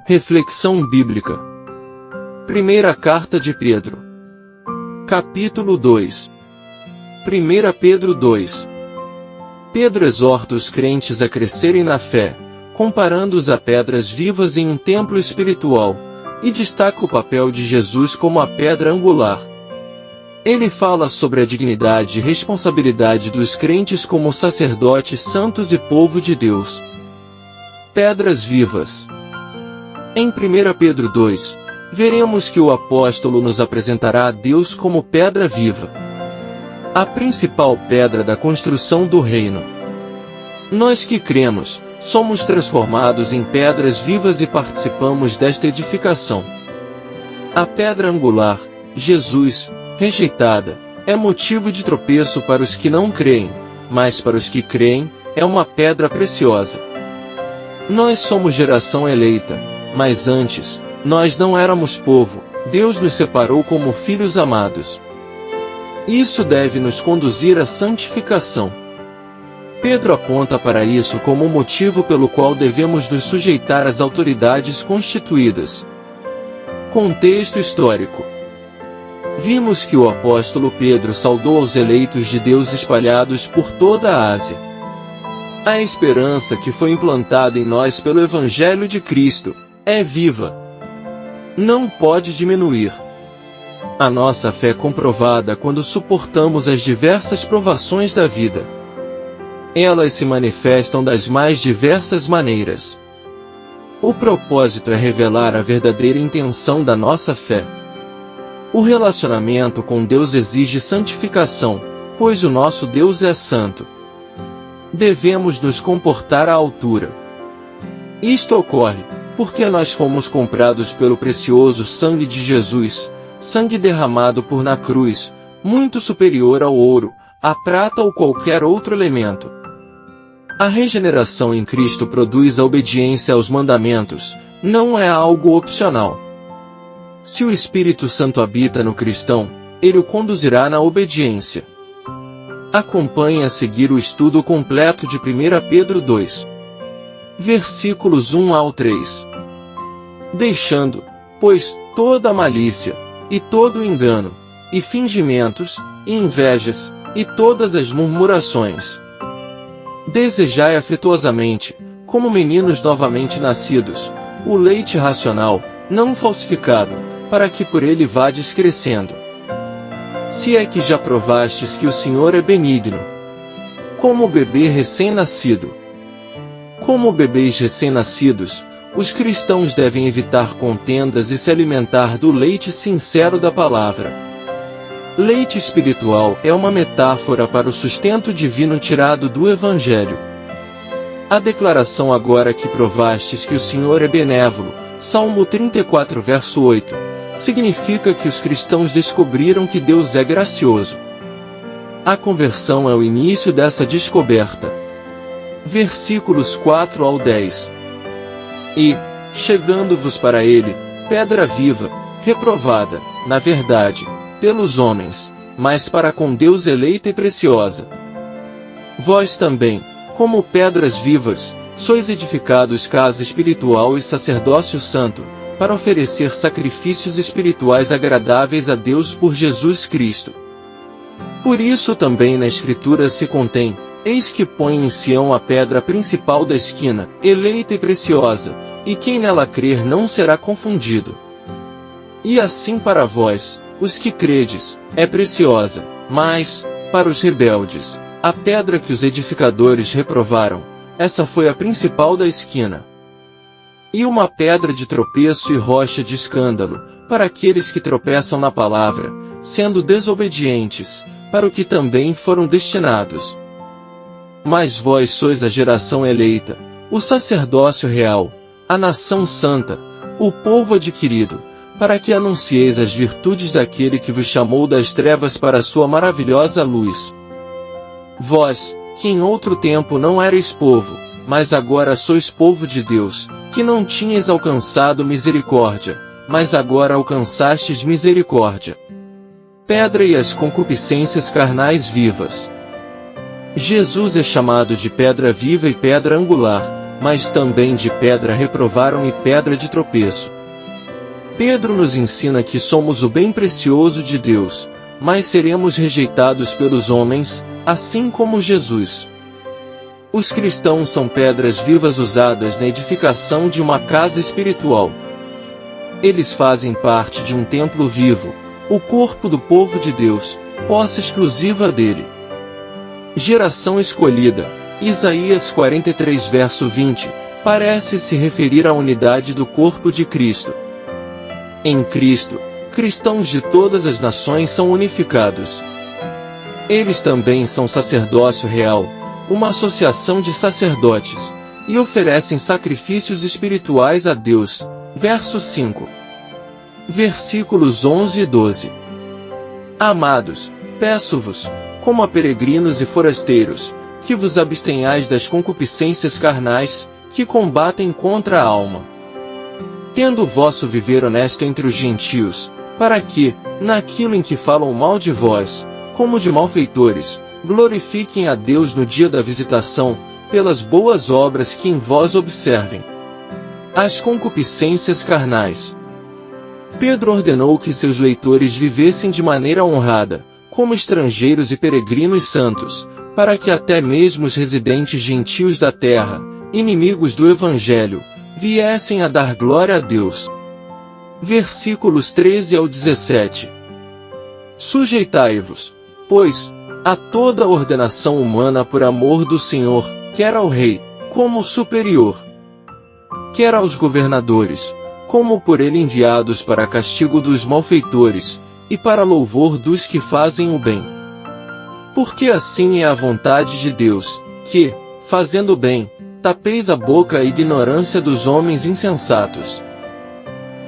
Reflexão bíblica. Primeira carta de Pedro. Capítulo 2. 1 Pedro 2. Pedro exorta os crentes a crescerem na fé, comparando-os a pedras vivas em um templo espiritual, e destaca o papel de Jesus como a pedra angular. Ele fala sobre a dignidade e responsabilidade dos crentes como sacerdotes santos e povo de Deus. Pedras vivas. Em 1 Pedro 2, veremos que o apóstolo nos apresentará a Deus como pedra viva, a principal pedra da construção do reino. Nós que cremos, somos transformados em pedras vivas e participamos desta edificação. A pedra angular, Jesus, rejeitada, é motivo de tropeço para os que não creem, mas para os que creem, é uma pedra preciosa. Nós somos geração eleita, mas antes, nós não éramos povo, Deus nos separou como filhos amados. Isso deve nos conduzir à santificação. Pedro aponta para isso como o motivo pelo qual devemos nos sujeitar às autoridades constituídas. Contexto histórico. Vimos que o apóstolo Pedro saudou aos eleitos de Deus espalhados por toda a Ásia. A esperança que foi implantada em nós pelo Evangelho de Cristo é viva. Não pode diminuir. A nossa fé é comprovada quando suportamos as diversas provações da vida. Elas se manifestam das mais diversas maneiras. O propósito é revelar a verdadeira intenção da nossa fé. O relacionamento com Deus exige santificação, pois o nosso Deus é santo. Devemos nos comportar à altura. Isto ocorre porque nós fomos comprados pelo precioso sangue de Jesus, sangue derramado por na cruz, muito superior ao ouro, à prata ou qualquer outro elemento. A regeneração em Cristo produz a obediência aos mandamentos, não é algo opcional. Se o Espírito Santo habita no cristão, ele o conduzirá na obediência. Acompanhe a seguir o estudo completo de 1 Pedro 2. Versículos 1 ao 3. Deixando, pois, toda a malícia, e todo o engano, e fingimentos, e invejas, e todas as murmurações. Desejai afetuosamente, como meninos novamente nascidos, o leite racional, não falsificado, para que por ele vades crescendo. Se é que já provastes que o Senhor é benigno, como bebê recém-nascido. Como bebês recém-nascidos, os cristãos devem evitar contendas e se alimentar do leite sincero da palavra. Leite espiritual é uma metáfora para o sustento divino tirado do Evangelho. A declaração agora que provastes que o Senhor é benévolo, Salmo 34 verso 8, significa que os cristãos descobriram que Deus é gracioso. A conversão é o início dessa descoberta. Versículos 4 ao 10. E, chegando-vos para ele, pedra viva, reprovada, na verdade, pelos homens, mas para com Deus eleita e preciosa. Vós também, como pedras vivas, sois edificados casa espiritual e sacerdócio santo, para oferecer sacrifícios espirituais agradáveis a Deus por Jesus Cristo. Por isso também na Escritura se contém: eis que põe em Sião a pedra principal da esquina, eleita e preciosa, e quem nela crer não será confundido. E assim para vós, os que credes, é preciosa, mas, para os rebeldes, a pedra que os edificadores reprovaram, essa foi a principal da esquina. E uma pedra de tropeço e rocha de escândalo, para aqueles que tropeçam na palavra, sendo desobedientes, para o que também foram destinados. Mas vós sois a geração eleita, o sacerdócio real, a nação santa, o povo adquirido, para que anuncieis as virtudes daquele que vos chamou das trevas para a sua maravilhosa luz. Vós, que em outro tempo não erais povo, mas agora sois povo de Deus, que não tinhas alcançado misericórdia, mas agora alcançastes misericórdia. Pedra e as concupiscências carnais vivas. Jesus é chamado de pedra viva e pedra angular, mas também de pedra reprovaram e pedra de tropeço. Pedro nos ensina que somos o bem precioso de Deus, mas seremos rejeitados pelos homens, assim como Jesus. Os cristãos são pedras vivas usadas na edificação de uma casa espiritual. Eles fazem parte de um templo vivo, o corpo do povo de Deus, posse exclusiva dele. Geração escolhida, Isaías 43 verso 20, parece se referir à unidade do corpo de Cristo. Em Cristo, cristãos de todas as nações são unificados. Eles também são sacerdócio real, uma associação de sacerdotes, e oferecem sacrifícios espirituais a Deus. Verso 5. Versículos 11 e 12. Amados, peço-vos, como a peregrinos e forasteiros, que vos abstenhais das concupiscências carnais, que combatem contra a alma. Tendo o vosso viver honesto entre os gentios, para que, naquilo em que falam mal de vós, como de malfeitores, glorifiquem a Deus no dia da visitação, pelas boas obras que em vós observem. As concupiscências carnais. Pedro ordenou que seus leitores vivessem de maneira honrada, como estrangeiros e peregrinos santos, para que até mesmo os residentes gentios da terra, inimigos do Evangelho, viessem a dar glória a Deus. Versículos 13 ao 17. Sujeitai-vos, pois, a toda ordenação humana por amor do Senhor, quer ao rei, como superior, quer aos governadores, como por ele enviados para castigo dos malfeitores, e para louvor dos que fazem o bem. Porque assim é a vontade de Deus, que, fazendo o bem, tapeis a boca à ignorância dos homens insensatos.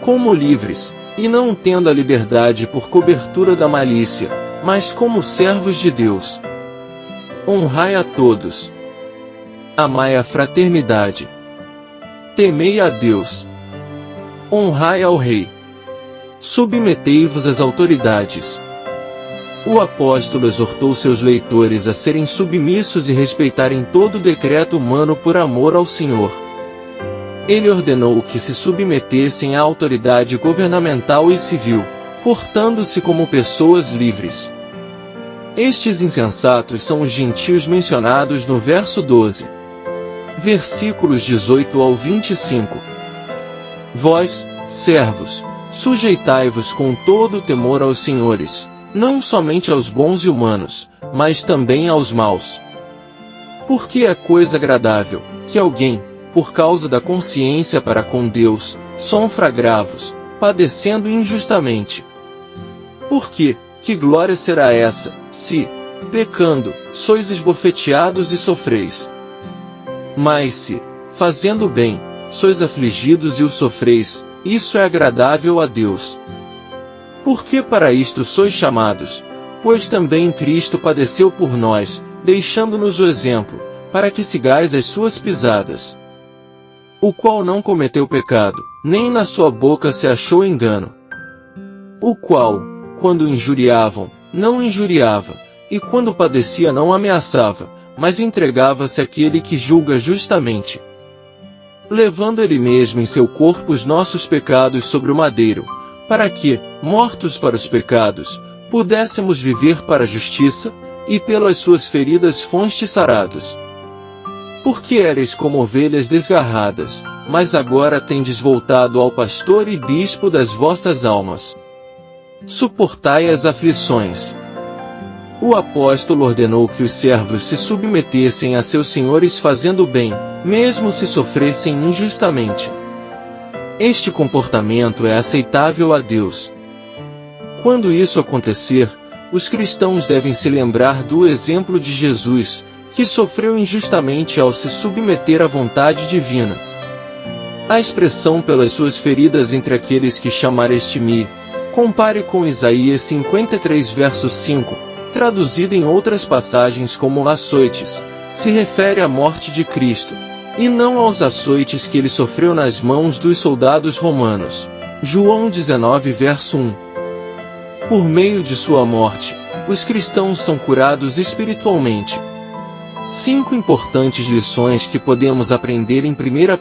Como livres, e não tendo a liberdade por cobertura da malícia, mas como servos de Deus. Honrai a todos. Amai a fraternidade. Temei a Deus. Honrai ao rei. Submetei-vos às autoridades. O apóstolo exortou seus leitores a serem submissos e respeitarem todo o decreto humano por amor ao Senhor. Ele ordenou que se submetessem à autoridade governamental e civil, portando-se como pessoas livres. Estes insensatos são os gentios mencionados no verso 12. Versículos 18 ao 25. Vós, servos, sujeitai-vos com todo o temor aos senhores, não somente aos bons e humanos, mas também aos maus. Porque é coisa agradável, que alguém, por causa da consciência para com Deus, sofra agravos, padecendo injustamente. Porque, que glória será essa, se, pecando, sois esbofeteados e sofreis? Mas se, fazendo bem, sois afligidos e o sofreis, isso é agradável a Deus. Porque para isto sois chamados, pois também Cristo padeceu por nós, deixando-nos o exemplo, para que sigais as suas pisadas. O qual não cometeu pecado, nem na sua boca se achou engano. O qual, quando injuriavam, não injuriava, e quando padecia não ameaçava, mas entregava-se àquele que julga justamente. Levando ele mesmo em seu corpo os nossos pecados sobre o madeiro, para que, mortos para os pecados, pudéssemos viver para a justiça, e pelas suas feridas fostes sarados. Porque éreis como ovelhas desgarradas, mas agora tendes voltado ao pastor e bispo das vossas almas. Suportai as aflições. O apóstolo ordenou que os servos se submetessem a seus senhores fazendo bem, mesmo se sofressem injustamente. Este comportamento é aceitável a Deus. Quando isso acontecer, os cristãos devem se lembrar do exemplo de Jesus, que sofreu injustamente ao se submeter à vontade divina. A expressão pelas suas feridas entre aqueles que chamareste-me, compare com Isaías 53 verso 5, traduzida em outras passagens como açoites, se refere à morte de Cristo, e não aos açoites que ele sofreu nas mãos dos soldados romanos. João 19 verso 1. Por meio de sua morte, os cristãos são curados espiritualmente. 5 importantes lições que podemos aprender em 1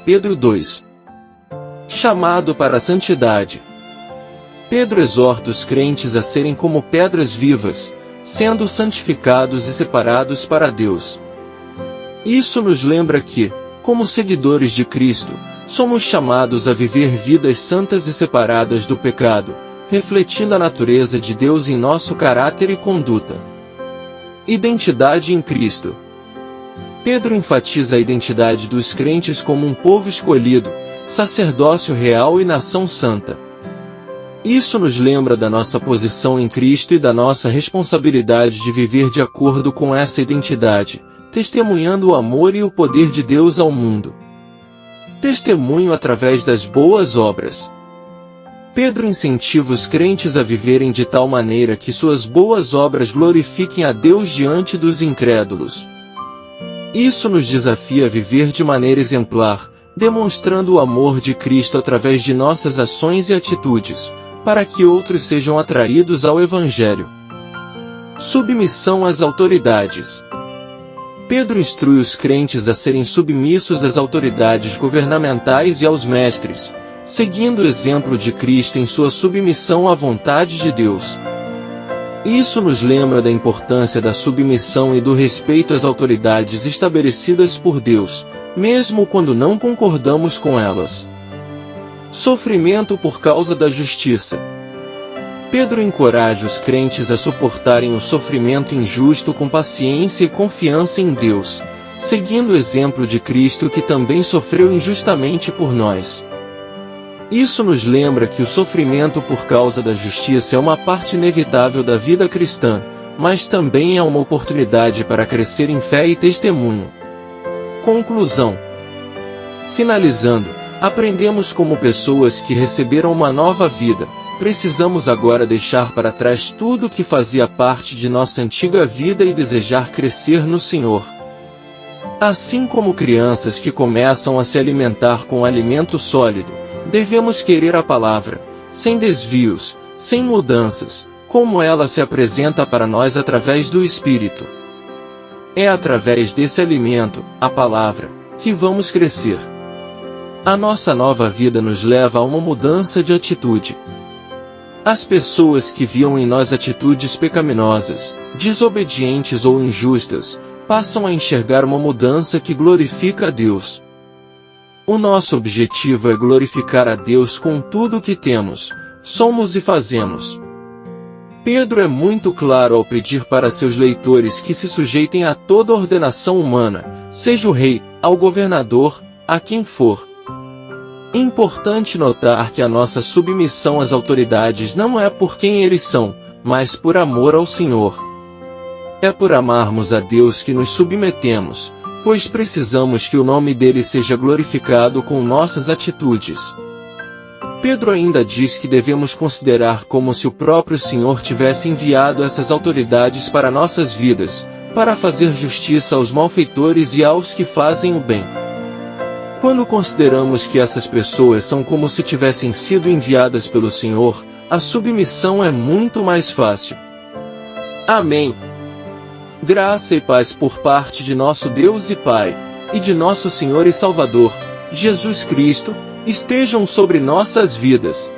Pedro 2. Chamado para a santidade. Pedro exorta os crentes a serem como pedras vivas, sendo santificados e separados para Deus. Isso nos lembra que, como seguidores de Cristo, somos chamados a viver vidas santas e separadas do pecado, refletindo a natureza de Deus em nosso caráter e conduta. Identidade em Cristo. Pedro enfatiza a identidade dos crentes como um povo escolhido, sacerdócio real e nação santa. Isso nos lembra da nossa posição em Cristo e da nossa responsabilidade de viver de acordo com essa identidade, testemunhando o amor e o poder de Deus ao mundo. Testemunho através das boas obras. Pedro incentiva os crentes a viverem de tal maneira que suas boas obras glorifiquem a Deus diante dos incrédulos. Isso nos desafia a viver de maneira exemplar, demonstrando o amor de Cristo através de nossas ações e atitudes, para que outros sejam atraídos ao Evangelho. Submissão às autoridades. Pedro instrui os crentes a serem submissos às autoridades governamentais e aos mestres, seguindo o exemplo de Cristo em sua submissão à vontade de Deus. Isso nos lembra da importância da submissão e do respeito às autoridades estabelecidas por Deus, mesmo quando não concordamos com elas. Sofrimento por causa da justiça. Pedro encoraja os crentes a suportarem o sofrimento injusto com paciência e confiança em Deus, seguindo o exemplo de Cristo que também sofreu injustamente por nós. Isso nos lembra que o sofrimento por causa da justiça é uma parte inevitável da vida cristã, mas também é uma oportunidade para crescer em fé e testemunho. Conclusão. Finalizando, aprendemos como pessoas que receberam uma nova vida, precisamos agora deixar para trás tudo que fazia parte de nossa antiga vida e desejar crescer no Senhor. Assim como crianças que começam a se alimentar com alimento sólido, devemos querer a palavra, sem desvios, sem mudanças, como ela se apresenta para nós através do Espírito. É através desse alimento, a palavra, que vamos crescer. A nossa nova vida nos leva a uma mudança de atitude. As pessoas que viam em nós atitudes pecaminosas, desobedientes ou injustas, passam a enxergar uma mudança que glorifica a Deus. O nosso objetivo é glorificar a Deus com tudo o que temos, somos e fazemos. Pedro é muito claro ao pedir para seus leitores que se sujeitem a toda ordenação humana, seja o rei, ao governador, a quem for. Importante notar que a nossa submissão às autoridades não é por quem eles são, mas por amor ao Senhor. É por amarmos a Deus que nos submetemos, pois precisamos que o nome dele seja glorificado com nossas atitudes. Pedro ainda diz que devemos considerar como se o próprio Senhor tivesse enviado essas autoridades para nossas vidas, para fazer justiça aos malfeitores e aos que fazem o bem. Quando consideramos que essas pessoas são como se tivessem sido enviadas pelo Senhor, a submissão é muito mais fácil. Amém. Graça e paz por parte de nosso Deus e Pai, e de nosso Senhor e Salvador, Jesus Cristo, estejam sobre nossas vidas.